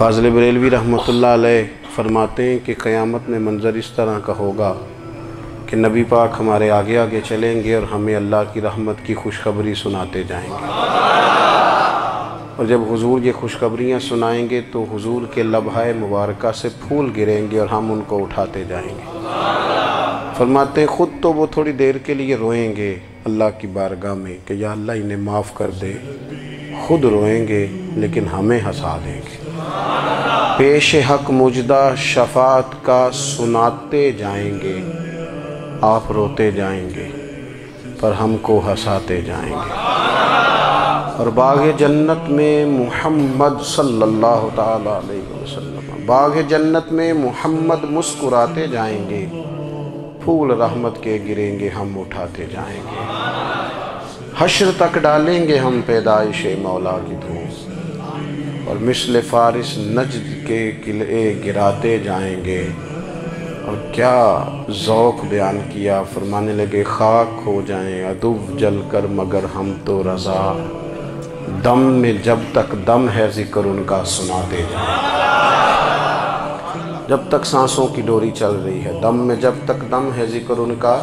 فاضل بریلوی رحمۃ اللہ علیہ فرماتے ہیں کہ قیامت میں منظر اس طرح کا ہوگا کہ نبی پاک ہمارے آگے آگے چلیں گے اور ہمیں اللہ کی رحمت کی خوشخبری سناتے جائیں گے، اور جب حضور یہ خوشخبریاں سنائیں گے تو حضور کے لبھائے مبارکہ سے پھول گریں گے اور ہم ان کو اٹھاتے جائیں گے۔ فرماتے ہیں خود تو وہ تھوڑی دیر کے لیے روئیں گے اللہ کی بارگاہ میں کہ یا اللہ انہیں معاف کر دے، خود روئیں گے لیکن ہمیں ہنسا دیں گے۔ پیش حق مجدہ شفاعت کا سناتے جائیں گے، آپ روتے جائیں گے پر ہم کو ہنساتے جائیں گے۔ اور باغ جنت میں محمد صلی اللہ تعالیٰ علیہ وسلم، باغ جنت میں محمد مسکراتے جائیں گے، پھول رحمت کے گریں گے ہم اٹھاتے جائیں گے۔ حشر تک ڈالیں گے ہم پیدائش مولا کی دھوم، اور مثل فارس نجد کے قلعے گراتے جائیں گے۔ اور کیا ذوق بیان کیا، فرمانے لگے خاک ہو جائیں عدو جل کر مگر ہم تو رضا، دم میں جب تک دم ہے ذکر ان کا سناتے جائیں گے۔ جب تک سانسوں کی ڈوری چل رہی ہے، دم میں جب تک دم ہے ذکر ان کا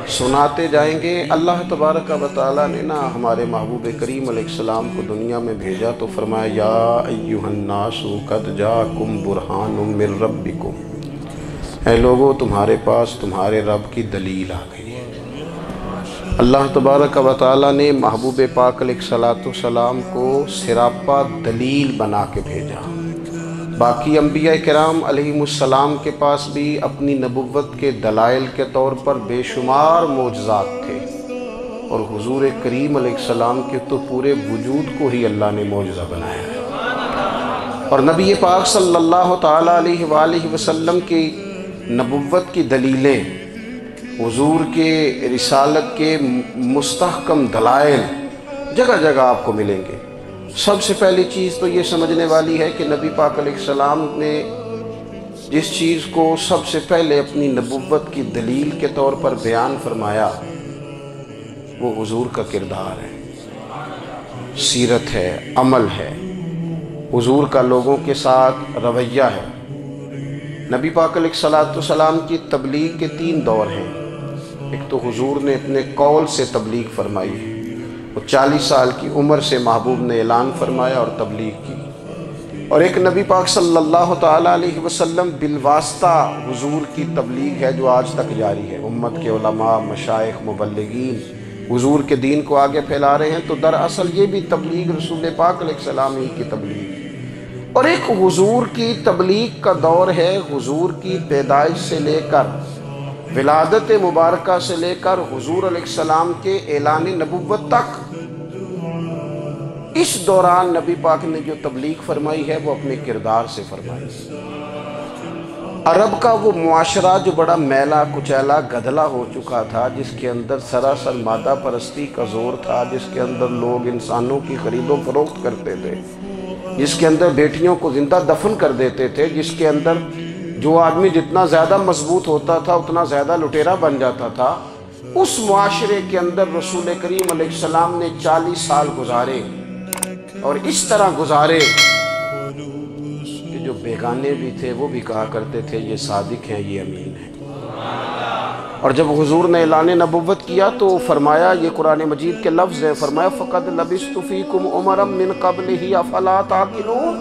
سناتے جائیں گے۔ اللہ تبارک و تعالیٰ نے ہمارے محبوب کریم علیہ السلام کو دنیا میں بھیجا تو فرمایا یا ایھا الناس قد جاءکم برہان من ربکم، اے لوگو تمہارے پاس تمہارے رب کی دلیل آ گئی ہے۔ اللہ تبارک و تعالیٰ نے محبوب پاک علیہ السلام کو سراپا دلیل بنا کے بھیجا۔ باقی انبیاء کرام علیہم السلام کے پاس بھی اپنی نبوت کے دلائل کے طور پر بے شمار معجزات تھے، اور حضور کریم علیہ السلام کے تو پورے وجود کو ہی اللہ نے معجزہ بنایا ہے۔ اور نبی پاک صلی اللہ تعالیٰ علیہ وآلہ وسلم کی نبوت کی دلیلیں، حضور کے رسالت کے مستحکم دلائل جگہ جگہ آپ کو ملیں گے۔ سب سے پہلی چیز تو یہ سمجھنے والی ہے کہ نبی پاک علیہ السلام نے جس چیز کو سب سے پہلے اپنی نبوت کی دلیل کے طور پر بیان فرمایا وہ حضور کا کردار ہے، سیرت ہے، عمل ہے، حضور کا لوگوں کے ساتھ رویہ ہے۔ نبی پاک علیہ السلام کی تبلیغ کے 3 دور ہیں۔ ایک تو حضور نے اپنے قول سے تبلیغ فرمائی ہے، وہ 40 سال کی عمر سے محبوب نے اعلان فرمایا اور تبلیغ کی۔ اور ایک نبی پاک صلی اللہ تعالیٰ علیہ وسلم بالواسطہ حضور کی تبلیغ ہے جو آج تک جاری ہے۔ امت کے علماء، مشائخ، مبلغین حضور کے دین کو آگے پھیلا رہے ہیں، تو دراصل یہ بھی تبلیغ رسول پاک علیہ السلام ہی کی تبلیغ۔ اور ایک حضور کی تبلیغ کا دور ہے، حضور کی پیدائش سے لے کر ولادت مبارکہ سے لے کر حضور علیہ السلام کے اعلان نبوت تک۔ اس دوران نبی پاک نے جو تبلیغ فرمائی ہے وہ اپنے کردار سے فرمائی ہے۔ عرب کا وہ معاشرہ جو بڑا میلا کچیلا گدھلا ہو چکا تھا، جس کے اندر سراسر مادہ پرستی کا زور تھا، جس کے اندر لوگ انسانوں کی خرید و فروخت کرتے تھے، جس کے اندر بیٹیوں کو زندہ دفن کر دیتے تھے، جس کے اندر جو آدمی جتنا زیادہ مضبوط ہوتا تھا اتنا زیادہ لٹیرا بن جاتا تھا، اس معاشرے کے اندر رسول کریم علیہ السلام نے 40 سال گزارے، اور اس طرح گزارے کہ جو بیگانے بھی تھے وہ بھی کہا کرتے تھے یہ صادق ہیں، یہ امین ہیں۔ اور جب حضور نے اعلان نبوت کیا تو فرمایا، یہ قرآن مجید کے لفظ ہیں، فرمایا فَقَدْ لَبِثْتُ فِيكُمْ عُمَرًا مِّن قَبْلِهِ أَفَلَا تَعْقِلُونَ،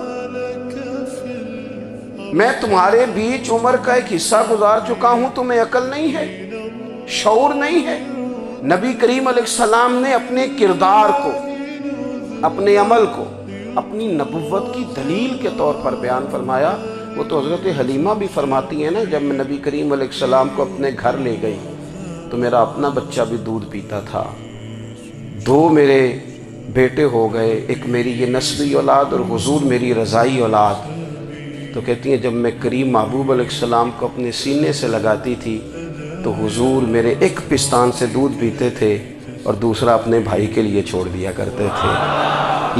میں تمہارے بیچ عمر کا ایک حصہ گزار چکا ہوں، تمہیں عقل نہیں ہے، شعور نہیں ہے۔ نبی کریم علیہ السلام نے اپنے کردار کو، اپنے عمل کو اپنی نبوت کی دلیل کے طور پر بیان فرمایا۔ وہ تو حضرت حلیمہ بھی فرماتی ہیں نا، جب میں نبی کریم علیہ السلام کو اپنے گھر لے گئی تو میرا اپنا بچہ بھی دودھ پیتا تھا، 2 میرے بیٹے ہو گئے، ایک میری یہ نسبی اولاد اور حضور میری رضائی اولاد۔ تو کہتی ہیں جب میں کریم محبوب علیہ السلام کو اپنے سینے سے لگاتی تھی تو حضور میرے ایک پستان سے دودھ پیتے تھے اور دوسرا اپنے بھائی کے لیے چھوڑ دیا کرتے تھے۔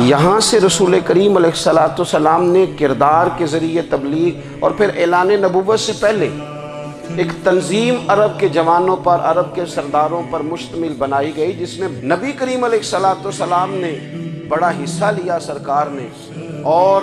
یہاں سے رسول کریم علیہ السلام نے کردار کے ذریعے تبلیغ، اور پھر اعلان نبوت سے پہلے ایک تنظیم عرب کے جوانوں پر، عرب کے سرداروں پر مشتمل بنائی گئی، جس میں نبی کریم علیہ السلام نے بڑا حصہ لیا سرکار نے، اور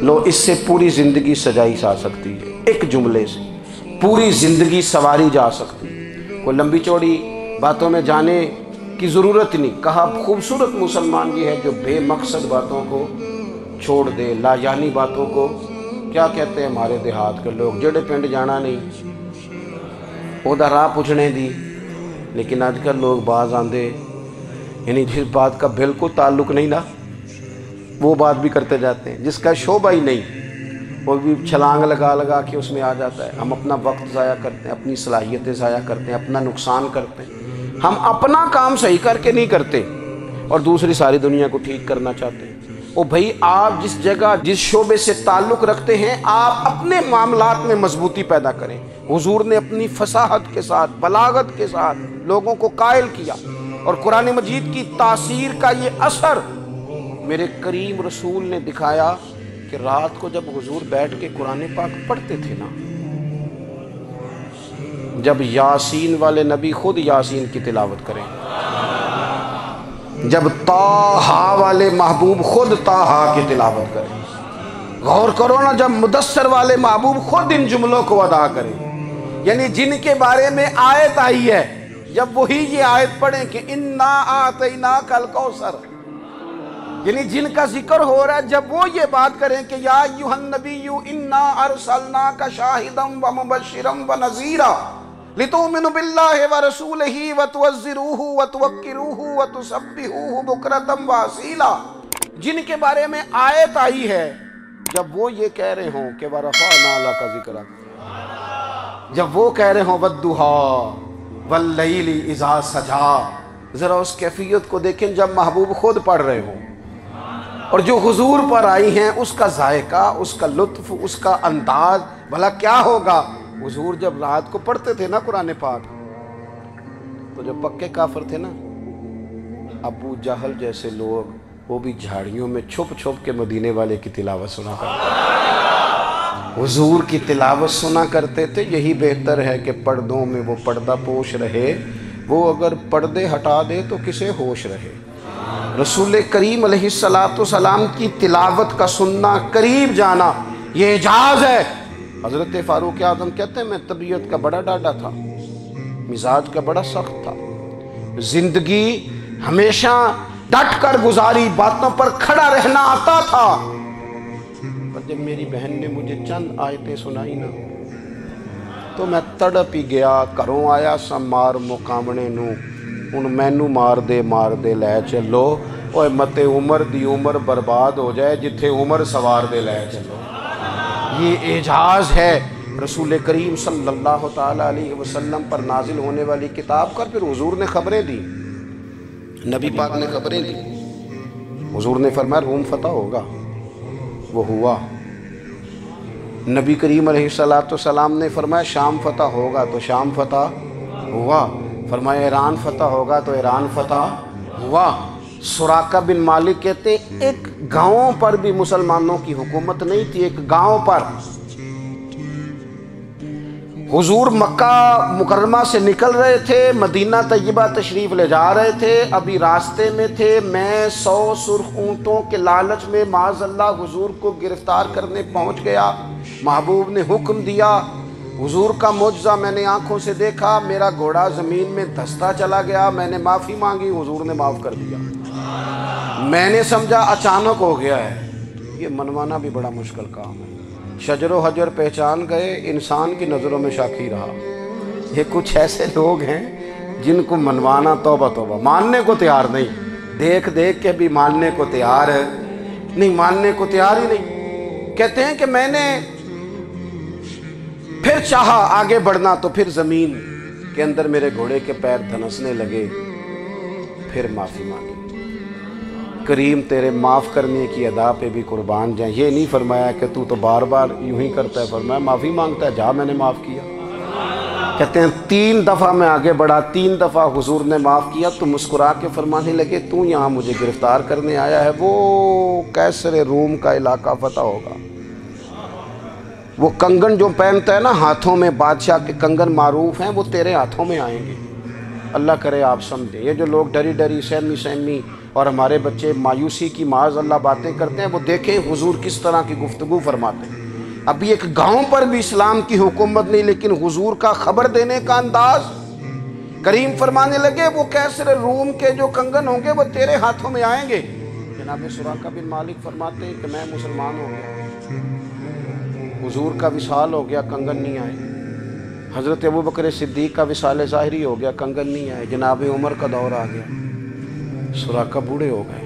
لو اس سے پوری زندگی سجائی جا سکتی ہے، ایک جملے سے پوری زندگی سواری جا سکتی ہے۔ کوئی لمبی چوڑی باتوں میں جانے کی ضرورت نہیں۔ کہا خوبصورت مسلمان یہ ہے جو بے مقصد باتوں کو چھوڑ دے، لا یعنی باتوں کو، کیا کہتے ہیں ہمارے دیہات کے لوگ، جڑے پنڈ جانا نہیں اودا راہ پوچھنے دی۔ لیکن آج کل لوگ باز آندے یعنی جس بات کا بالکل تعلق نہیں نا وہ بات بھی کرتے جاتے ہیں، جس کا شعبہ ہی نہیں وہ بھی چھلانگ لگا لگا کے اس میں آ جاتا ہے۔ ہم اپنا وقت ضائع کرتے ہیں، اپنی صلاحیتیں ضائع کرتے ہیں، اپنا نقصان کرتے ہیں۔ ہم اپنا کام صحیح کر کے نہیں کرتے اور دوسری ساری دنیا کو ٹھیک کرنا چاہتے ہیں۔ او بھائی، آپ جس جگہ جس شعبے سے تعلق رکھتے ہیں آپ اپنے معاملات میں مضبوطی پیدا کریں۔ حضور نے اپنی فصاحت کے ساتھ، بلاغت کے ساتھ لوگوں کو قائل کیا، اور قرآن مجید کی تاثیر کا یہ اثر میرے کریم رسول نے دکھایا کہ رات کو جب حضور بیٹھ کے قرآن پاک پڑھتے تھے نا، جب یاسین والے نبی خود یاسین کی تلاوت کریں، جب طٰہٰ والے محبوب خود طٰہٰ کی تلاوت کریں، غور کرو نا، جب مدثر والے محبوب خود ان جملوں کو ادا کریں، یعنی جن کے بارے میں آیت آئی ہے، جب وہی یہ آیت پڑھیں کہ اِنَّا أَعْطَيْنَاكَ الْكَوْثَرَ، یعنی جن کا ذکر ہو رہا ہے، جب وہ یہ بات کریں کہ یا ایھا النبی انا ارسلناک شاہدا ومبشرا ونذیرا لتؤمنوا باللہ ورسولہ وتعزروہ وتوقروہ وتسبحوہ بکرۃ واصیلا، جن کے بارے میں آیت آئی ہے، جب وہ یہ کہہ رہے ہوں کہ ورفعنا لک ذکرک، جب وہ کہہ رہے ہوں والضحیٰ واللیل اذا سجا، ذرا اس کیفیت کو دیکھیں جب محبوب خود پڑھ رہے ہوں، اور جو حضور پر آئی ہیں اس کا ذائقہ، اس کا لطف، اس کا انداز بھلا کیا ہوگا۔ حضور جب رات کو پڑھتے تھے نا قرآن پاک، تو جو پکے کافر تھے نا، ابو جہل جیسے لوگ، وہ بھی جھاڑیوں میں چھپ چھپ کے مدینے والے کی تلاوت سنا کرتے، حضور کی تلاوت سنا کرتے تھے۔ یہی بہتر ہے کہ پردوں میں وہ پردہ پوش رہے، وہ اگر پردے ہٹا دے تو کسے ہوش رہے۔ رسول کریم علیہ السلام کی تلاوت کا سننا، قریب جانا، یہ اعجاز ہے۔ حضرت فاروق اعظم کہتے ہیں میں طبیعت کا بڑا ڈاڈا تھا، مزاج کا بڑا سخت تھا، زندگی ہمیشہ ڈٹ کر گزاری، باتوں پر کھڑا رہنا آتا تھا، پر جب میری بہن نے مجھے چند آیتیں سنائی نا تو میں تڑپ ہی گیا۔ گھروں آیا سا مار مقامنے نو، ان مینو مار دے لے چلو، اوے متے عمر دی عمر برباد ہو جائے جتھے عمر سوار دے لے چلو۔ یہ اعجاز ہے رسول کریم صلی اللہ تعالیٰ علیہ وسلم پر نازل ہونے والی کتاب کا۔ پھر حضور نے خبریں دی، نبی پاک نے خبریں دی، حضور نے فرمایا روم فتح ہوگا، وہ ہوا۔ نبی کریم علیہ السلام نے فرمایا شام فتح ہوگا، تو شام فتح ہوا۔ فرمایا ایران فتح ہوگا، تو ایران فتح ہوا۔ سراقہ بن مالک کہتے ہیں ایک گاؤں پر بھی مسلمانوں کی حکومت نہیں تھی، ایک گاؤں پر۔ حضور مکہ مکرمہ سے نکل رہے تھے، مدینہ طیبہ تشریف لے جا رہے تھے، ابھی راستے میں تھے، میں 100 سرخ اونٹوں کے لالچ میں معاذ اللہ حضور کو گرفتار کرنے پہنچ گیا۔ محبوب نے حکم دیا، حضور کا معجزہ میں نے آنکھوں سے دیکھا، میرا گھوڑا زمین میں دھستا چلا گیا، میں نے معافی مانگی، حضور نے معاف کر دیا۔ میں نے سمجھا اچانک ہو گیا ہے، یہ منوانا بھی بڑا مشکل کام ہے۔ شجر و حجر پہچان گئے، انسان کی نظروں میں شاکی رہا۔ یہ کچھ ایسے لوگ ہیں جن کو منوانا توبہ توبہ، ماننے کو تیار نہیں، دیکھ دیکھ کے بھی ماننے کو تیار ہے نہیں، ماننے کو تیار ہی نہیں۔ کہتے ہیں کہ میں نے پھر چاہا آگے بڑھنا، تو پھر زمین کے اندر میرے گھوڑے کے پیر دھنسنے لگے، پھر معافی مانگی۔ کریم تیرے معاف کرنے کی ادا پہ بھی قربان جائیں۔ یہ نہیں فرمایا کہ تو بار بار یوں ہی کرتا ہے، فرمایا معافی مانگتا ہے، جا میں نے معاف کیا۔ کہتے ہیں 3 دفعہ میں آگے بڑھا، 3 دفعہ حضور نے معاف کیا تو مسکرا کے فرمانے لگے تو یہاں مجھے گرفتار کرنے آیا ہے، وہ کیسر روم کا علاقہ فتح ہوگا۔ وہ کنگن جو پہنتا ہے نا ہاتھوں میں، بادشاہ کے کنگن معروف ہیں، وہ تیرے ہاتھوں میں آئیں گے۔ اللہ کرے آپ سمجھیں۔ یہ جو لوگ ڈری ڈری سہمی اور ہمارے بچے مایوسی کی معاذ اللہ باتیں کرتے ہیں، وہ دیکھیں حضور کس طرح کی گفتگو فرماتے ہیں۔ ابھی ایک گاؤں پر بھی اسلام کی حکومت نہیں، لیکن حضور کا خبر دینے کا انداز، کریم فرمانے لگے وہ کیسر روم کے جو کنگن ہوں گے وہ تیرے ہاتھوں میں آئیں گے۔ جناب سراقہ بن مالک فرماتے ہیں کہ میں مسلمان ہو گیا، حضور کا وصال ہو گیا، کنگن نہیں آئے۔ حضرت ابوبکر صدیق کا وصال ظاہری ہو گیا، کنگن نہیں آئے۔ جناب عمر کا دور آ گیا، سراقہ بوڑھے ہو گئے۔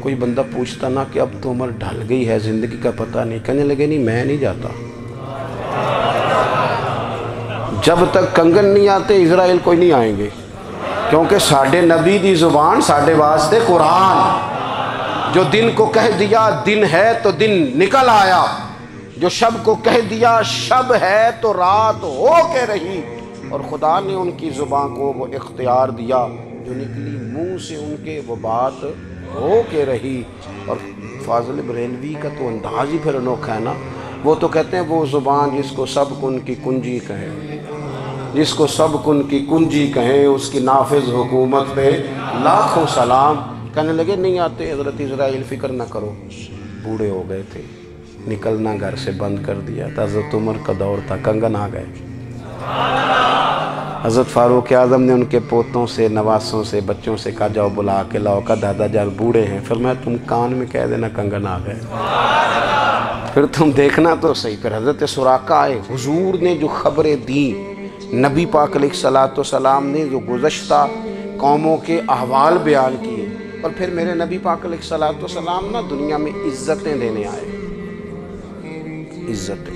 کوئی بندہ پوچھتا نا کہ اب تو عمر ڈھل گئی ہے، زندگی کا پتہ نہیں، کہنے لگے نہیں میں نہیں جاتا، جب تک کنگن نہیں آتے اسرائیل کوئی نہیں آئیں گے، کیونکہ ساڈے نبی دی زبان ساڈے واسطے قرآن، جو دن کو کہہ دیا دن ہے تو دن نکل آیا، جو شب کو کہہ دیا شب ہے تو رات ہو کے رہی، اور خدا نے ان کی زبان کو وہ اختیار دیا، جو نکلی منہ سے ان کے وہ بات ہو کے رہی۔ اور فاضل بریلوی کا تو انداز ہی پھر انوکھا ہے نا، وہ تو کہتے ہیں وہ زبان جس کو سب کن کی کنجی کہیں، جس کو سب کن کی کنجی کہیں، اس کی نافذ حکومت پہ لاکھوں سلام۔ کہنے لگے نہیں آتے حضرت اسرائیل، فکر نہ کرو، بوڑھے ہو گئے تھے، نکلنا گھر سے بند کر دیا تھا، حضرت عمر کا دور تھا، کنگن آ گئے۔ حضرت فاروق اعظم نے ان کے پوتوں سے، نواسوں سے، بچوں سے کہا جاؤ بلا کے لاؤ، کا دادا جان بوڑھے ہیں، فرمایا تم کان میں کہہ دینا کنگن آ گئے، پھر تم دیکھنا تو صحیح۔ پھر حضرت سراقہ آئے، حضور نے جو خبریں دیں، نبی پاک علیہ السلام نے جو گزشتہ قوموں کے احوال بیان کیے، اور پھر میرے نبی پاک علیہ السلام نا دنیا میں عزتیں دینے آئے، عزتیں۔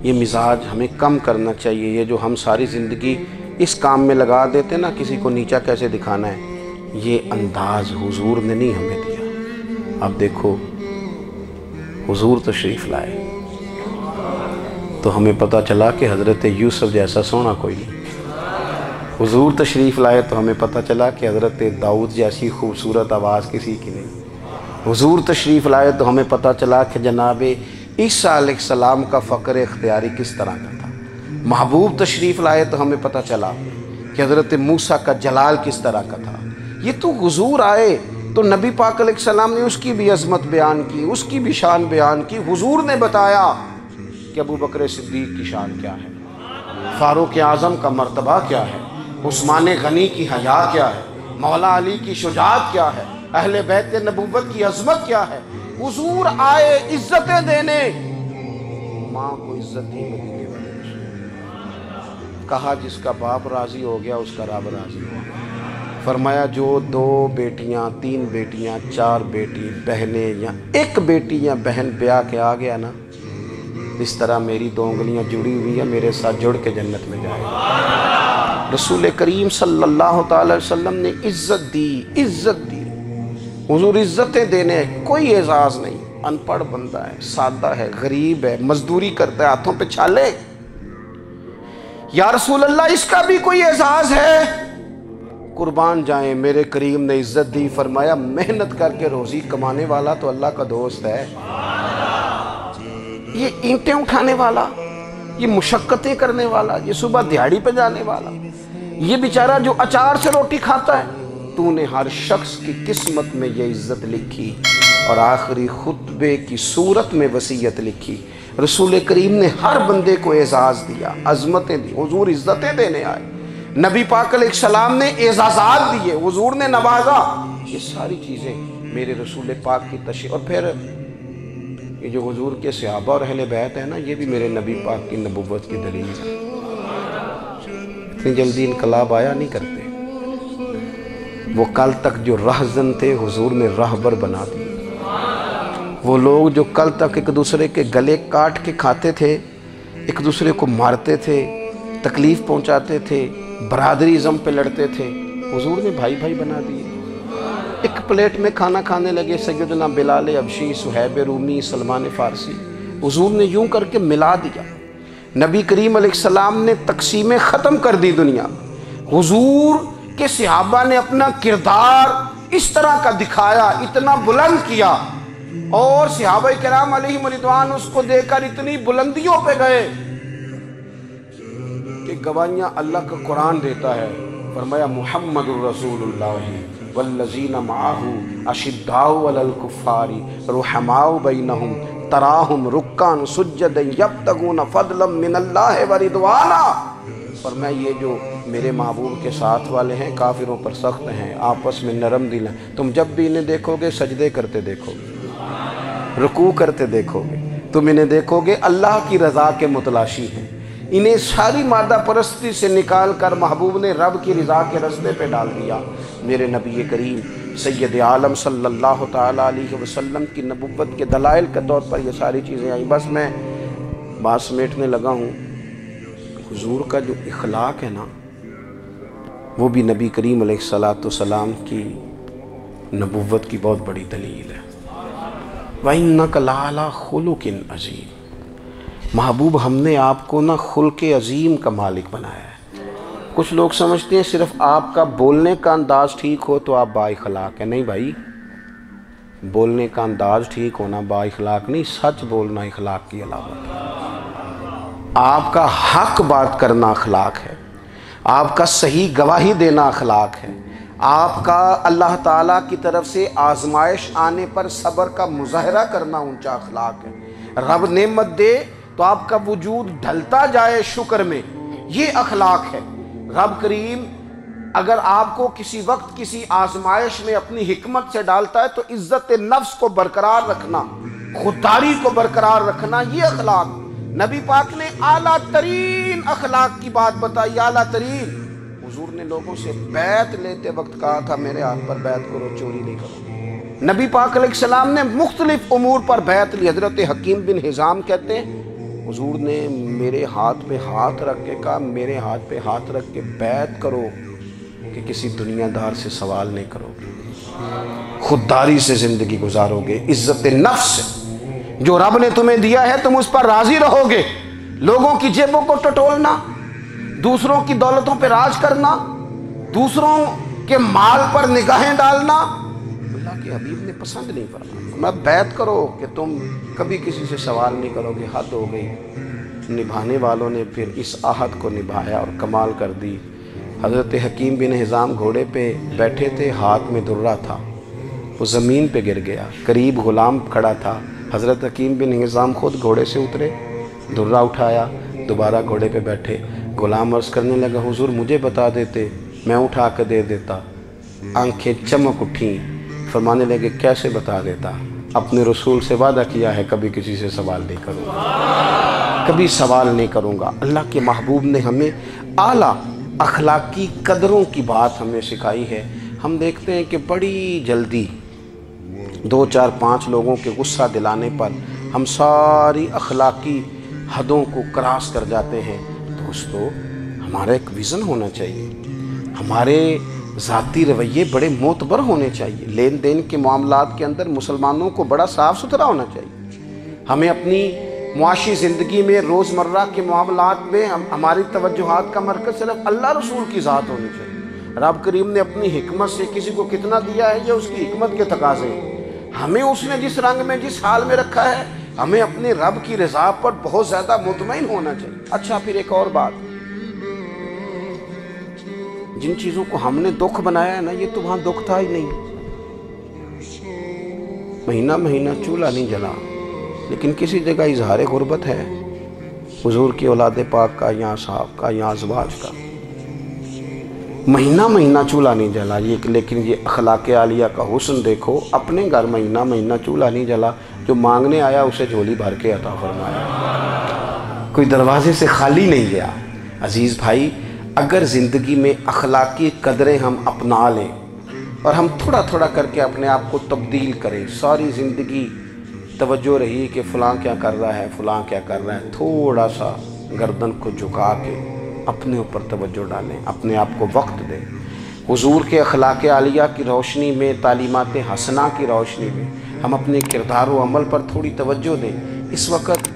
یہ مزاج ہمیں کم کرنا چاہیے، یہ جو ہم ساری زندگی اس کام میں لگا دیتے نا کسی کو نیچا کیسے دکھانا ہے، یہ انداز حضور نے نہیں ہمیں دیا۔ اب دیکھو حضور تشریف لائے تو ہمیں پتہ چلا کہ حضرت یوسف جیسا سونا کوئی نہیں، حضور تشریف لائے تو ہمیں پتہ چلا کہ حضرت داؤد جیسی خوبصورت آواز کسی کی نہیں، حضور تشریف لائے تو ہمیں پتہ چلا کہ جناب عیسیٰ علیہ السلام کا فقر اختیاری کس طرح کا تھا، محبوب تشریف لائے تو ہمیں پتہ چلا کہ حضرت موسیٰ کا جلال کس طرح کا تھا۔ یہ تو حضور آئے تو نبی پاک علیہ السلام نے اس کی بھی عظمت بیان کی، اس کی بھی شان بیان کی، حضور نے بتایا کہ ابوبکر صدیق کی شان کیا ہے، فاروق اعظم کا مرتبہ کیا ہے، عثمان غنی کی حیا کیا ہے، مولا علی کی شجاعت کیا ہے، اہل بیت نبوت کی عظمت کیا ہے۔ حضور آئے عزتیں دینے، ماں کو عزت دی مدینے والے، کہا جس کا باپ راضی ہو گیا اس کا رب راضی ہو گیا۔ فرمایا جو 2 بیٹیاں 3 بیٹیاں 4 بیٹی بہنیں یا 1 بیٹی یا بہن بیاہ کے آ گیا نا، اس طرح میری 2 انگلیاں جڑی ہوئی ہیں، میرے ساتھ جڑ کے جنت میں جائے گا۔ رسول کریم صلی اللہ تعالی وسلم نے عزت دی، عزت دی۔ حضور عزتیں دینے، کوئی اعزاز نہیں، ان پڑھ بندہ ہے، سادہ ہے، غریب ہے، مزدوری کرتا ہے، ہاتھوں پہ چھالے، یا رسول اللہ اس کا بھی کوئی اعزاز ہے؟ قربان جائیں، میرے کریم نے عزت دی، فرمایا محنت کر کے روزی کمانے والا تو اللہ کا دوست ہے، یہ اینٹیں اٹھانے والا، یہ مشقتیں کرنے والا، یہ صبح دیہڑی پہ جانے والا، یہ بیچارہ جو اچار سے روٹی کھاتا ہے، تو نے ہر شخص کی قسمت میں یہ عزت لکھی اور آخری خطبے کی صورت میں وصیت لکھی۔ رسول کریم نے ہر بندے کو اعزاز دیا، عظمتیں دی، حضور عزتیں دینے آئے، نبی پاک علیہ السلام نے اعزازات دیے، حضور نے نوازا، یہ ساری چیزیں میرے رسول پاک کی تشریف۔ اور پھر یہ جو حضور کے صحابہ اور اہل بیت ہیں نا، یہ بھی میرے نبی پاک کی نبوت کی دلیل ہے، اتنی جلدی انقلاب آیا نہیں کرتے، وہ کل تک جو رہزن تھے حضور نے راہبر بنا دیے، وہ لوگ جو کل تک ایک دوسرے کے گلے کاٹ کے کھاتے تھے، ایک دوسرے کو مارتے تھے، تکلیف پہنچاتے تھے، برادری ازم پہ لڑتے تھے، حضور نے بھائی بھائی بنا دیے، ایک پلیٹ میں کھانا کھانے لگے، سیدنا بلال حبشی، صہیب رومی، سلمان فارسی، حضور نے یوں کر کے ملا دیا۔ نبی کریم علیہ السلام نے تقسیمیں ختم کر دی دنیا، حضور کہ صحابہ نے اپنا کردار اس طرح کا دکھایا، اتنا بلند کیا، اور صحابہ کرام علیہم رضوان اس کو دیکھ کر اتنی بلندیوں پہ گئے کہ کی گواہیاں اللہ کا قرآن دیتا ہے۔ فرمایا محمد الرسول اللہ والذین معہ اشداء علی الکفار رحماء بینہم تراہم رکعا سجدا یبتغون فضلا من اللہ ورضوانا۔ فرمایا یہ جو میرے محبوب کے ساتھ والے ہیں کافروں پر سخت ہیں، آپس میں نرم دل ہیں، تم جب بھی انہیں دیکھو گے سجدے کرتے دیکھو گے، رکوع کرتے دیکھو گے، تم انہیں دیکھو گے اللہ کی رضا کے متلاشی ہیں۔ انہیں ساری مادہ پرستی سے نکال کر محبوب نے رب کی رضا کے رستے پہ ڈال دیا۔ میرے نبی کریم سید عالم صلی اللہ تعالیٰ علیہ وسلم کی نبوت کے دلائل کے طور پر یہ ساری چیزیں آئیں۔ بس میں بات سمیٹنے لگا ہوں۔ حضور کا جو اخلاق ہے نا وہ بھی نبی کریم علیہ السلام کی نبوت کی بہت بڑی دلیل ہے۔ وَإِنَّكَ لَعَلَىٰ خُلُقٍ عَظِيمٍ۔ محبوب ہم نے آپ کو نا خلق عظیم کا مالک بنایا ہے۔ کچھ لوگ سمجھتے ہیں صرف آپ کا بولنے کا انداز ٹھیک ہو تو آپ با اخلاق ہیں۔ نہیں بھائی، بولنے کا انداز ٹھیک ہونا با اخلاق نہیں، سچ بولنا اخلاق کی علامت ہے۔ آپ کا حق بات کرنا اخلاق ہے، آپ کا صحیح گواہی دینا اخلاق ہے، آپ کا اللہ تعالیٰ کی طرف سے آزمائش آنے پر صبر کا مظاہرہ کرنا اونچا اخلاق ہے۔ رب نعمت دے تو آپ کا وجود ڈھلتا جائے شکر میں، یہ اخلاق ہے۔ رب کریم اگر آپ کو کسی وقت کسی آزمائش میں اپنی حکمت سے ڈالتا ہے تو عزت نفس کو برقرار رکھنا، خودداری کو برقرار رکھنا، یہ اخلاق۔ نبی پاک نے اعلیٰ ترین اخلاق کی بات بتائی، اعلیٰ ترین۔ حضور نے لوگوں سے بیعت لیتے وقت کہا تھا میرے ہاتھ پر بیعت کرو، چوری نہیں کرو۔ نبی پاک علیہ السلام نے مختلف امور پر بیعت لی۔ حضرت حکیم بن حزام کہتے ہیں حضور نے میرے ہاتھ پہ ہاتھ رکھ کے کہا میرے ہاتھ پہ ہاتھ رکھ کے بیعت کرو کہ کسی دنیا دار سے سوال نہیں کرو گے، خودداری سے زندگی گزارو گے، عزت نفس سے جو رب نے تمہیں دیا ہے تم اس پر راضی رہو گے۔ لوگوں کی جیبوں کو ٹٹولنا، دوسروں کی دولتوں پہ راج کرنا، دوسروں کے مال پر نگاہیں ڈالنا اللہ کے حبیب نے پسند نہیں فرمایا۔ میں بیعت کرو کہ تم کبھی کسی سے سوال نہیں کرو گے، حد ہو گئی۔ نبھانے والوں نے پھر اس عہد کو نبھایا اور کمال کر دی۔ حضرت حکیم بن حزام گھوڑے پہ بیٹھے تھے، ہاتھ میں درہ تھا، وہ زمین پہ گر گیا، قریب غلام کھڑا تھا۔ حضرت حکیم بن حزام خود گھوڑے سے اترے، درہ اٹھایا، دوبارہ گھوڑے پہ بیٹھے۔ غلام عرض کرنے لگا حضور مجھے بتا دیتے میں اٹھا کے دے دیتا۔ آنکھیں چمک اٹھیں، فرمانے لگے کیسے بتا دیتا؟ اپنے رسول سے وعدہ کیا ہے کبھی کسی سے سوال نہیں کروں گا، کبھی سوال نہیں کروں گا۔ اللہ کے محبوب نے ہمیں اعلیٰ اخلاقی قدروں کی بات ہمیں سکھائی ہے۔ ہم دیکھتے ہیں کہ بڑی جلدی 2 4 5 لوگوں کے غصہ دلانے پر ہم ساری اخلاقی حدوں کو کراس کر جاتے ہیں۔ دوستو ہمارا ایک ویژن ہونا چاہیے، ہمارے ذاتی رویے بڑے معتبر ہونے چاہیے۔ لین دین کے معاملات کے اندر مسلمانوں کو بڑا صاف ستھرا ہونا چاہیے۔ ہمیں اپنی معاشی زندگی میں روزمرہ کے معاملات میں ہماری توجہات کا مرکز صرف اللہ رسول کی ذات ہونی چاہیے۔ رب کریم نے اپنی حکمت سے کسی کو کتنا دیا ہے یہ اس کی حکمت کے تقاضے ہیں۔ ہمیں اس نے جس رنگ میں جس حال میں رکھا ہے ہمیں اپنے رب کی رضا پر بہت زیادہ مطمئن ہونا چاہیے۔ اچھا پھر ایک اور بات، جن چیزوں کو ہم نے دکھ بنایا ہے نا یہ تو وہاں دکھ تھا ہی نہیں۔ مہینہ مہینہ چولہا نہیں جلا، لیکن کسی جگہ اظہار غربت ہے حضور کی اولاد پاک کا یا صحاب کا یا ازواج کا۔ مہینہ مہینہ چولہا نہیں جلا، لیکن یہ اخلاق عالیہ کا حسن دیکھو۔ اپنے گھر مہینہ مہینہ چولہا نہیں جلا، جو مانگنے آیا اسے جھولی بھر کے عطا فرمایا، کوئی دروازے سے خالی نہیں گیا۔ عزیز بھائی، اگر زندگی میں اخلاقی قدریں ہم اپنا لیں اور ہم تھوڑا تھوڑا کر کے اپنے آپ کو تبدیل کریں، ساری زندگی توجہ رہی کہ فلاں کیا کر رہا ہے فلاں کیا کر رہا ہے، تھوڑا سا گردن کو جھکا کے اپنے اوپر توجہ ڈالیں، اپنے آپ کو وقت دیں۔ حضور کے اخلاق عالیہ کی روشنی میں، تعلیمات حسنہ کی روشنی میں ہم اپنے کردار و عمل پر تھوڑی توجہ دیں۔ اس وقت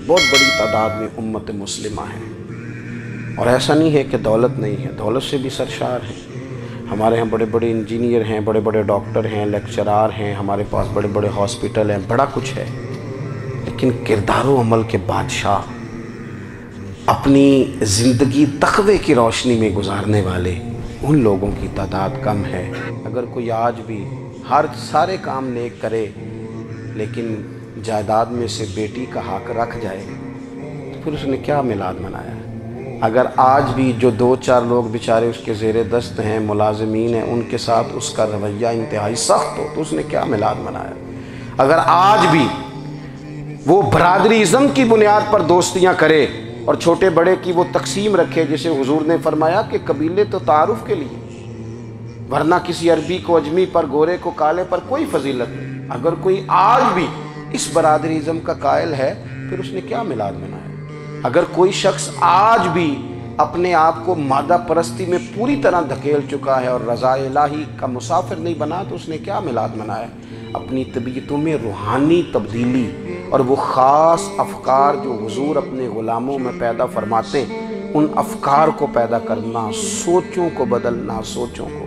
بہت بڑی تعداد میں امت مسلمہ ہے، اور ایسا نہیں ہے کہ دولت نہیں ہے، دولت سے بھی سرشار ہے۔ ہمارے ہاں بڑے بڑے انجینئر ہیں، بڑے بڑے ڈاکٹر ہیں، لیکچرار ہیں، ہمارے پاس بڑے بڑے ہاسپٹل ہیں، بڑا کچھ ہے، لیکن کردار و عمل کے بادشاہ اپنی زندگی تقوی کی روشنی میں گزارنے والے ان لوگوں کی تعداد کم ہے۔ اگر کوئی آج بھی سارے کام نیک کرے لیکن جائیداد میں سے بیٹی کا حق رکھ جائے تو پھر اس نے کیا میلاد منایا؟ اگر آج بھی جو 2-4 لوگ بیچارے اس کے زیر دست ہیں، ملازمین ہیں، ان کے ساتھ اس کا رویہ انتہائی سخت ہو تو اس نے کیا میلاد منایا؟ اگر آج بھی وہ برادری ازم کی بنیاد پر دوستیاں کرے اور چھوٹے بڑے کی وہ تقسیم رکھے، جسے حضور نے فرمایا کہ قبیلے تو تعارف کے لیے، ورنہ کسی عربی کو اجمی پر، گورے کو کالے پر کوئی فضیلت نہیں۔ اگر کوئی آج بھی اس برادری ازم کا قائل ہے پھر اس نے کیا میلاد منایا؟ اگر کوئی شخص آج بھی اپنے آپ کو مادہ پرستی میں پوری طرح دھکیل چکا ہے اور رضا الہی کا مسافر نہیں بنا تو اس نے کیا میلاد منایا؟ اپنی طبیعتوں میں روحانی تبدیلی اور وہ خاص افکار جو حضور اپنے غلاموں میں پیدا فرماتے ہیں، ان افکار کو پیدا کرنا، سوچوں کو بدلنا، سوچوں کو،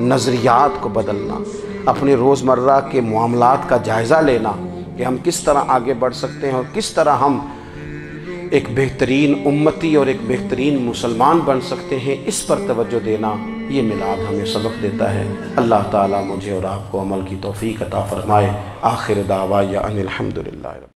نظریات کو بدلنا، اپنے روزمرہ کے معاملات کا جائزہ لینا کہ ہم کس طرح آگے بڑھ سکتے ہیں اور کس طرح ہم ایک بہترین امتی اور ایک بہترین مسلمان بن سکتے ہیں، اس پر توجہ دینا، یہ میلاد ہمیں سبق دیتا ہے۔ اللہ تعالیٰ مجھے اور آپ کو عمل کی توفیق عطا فرمائے۔ آخر دعوایا ان الحمدللہ۔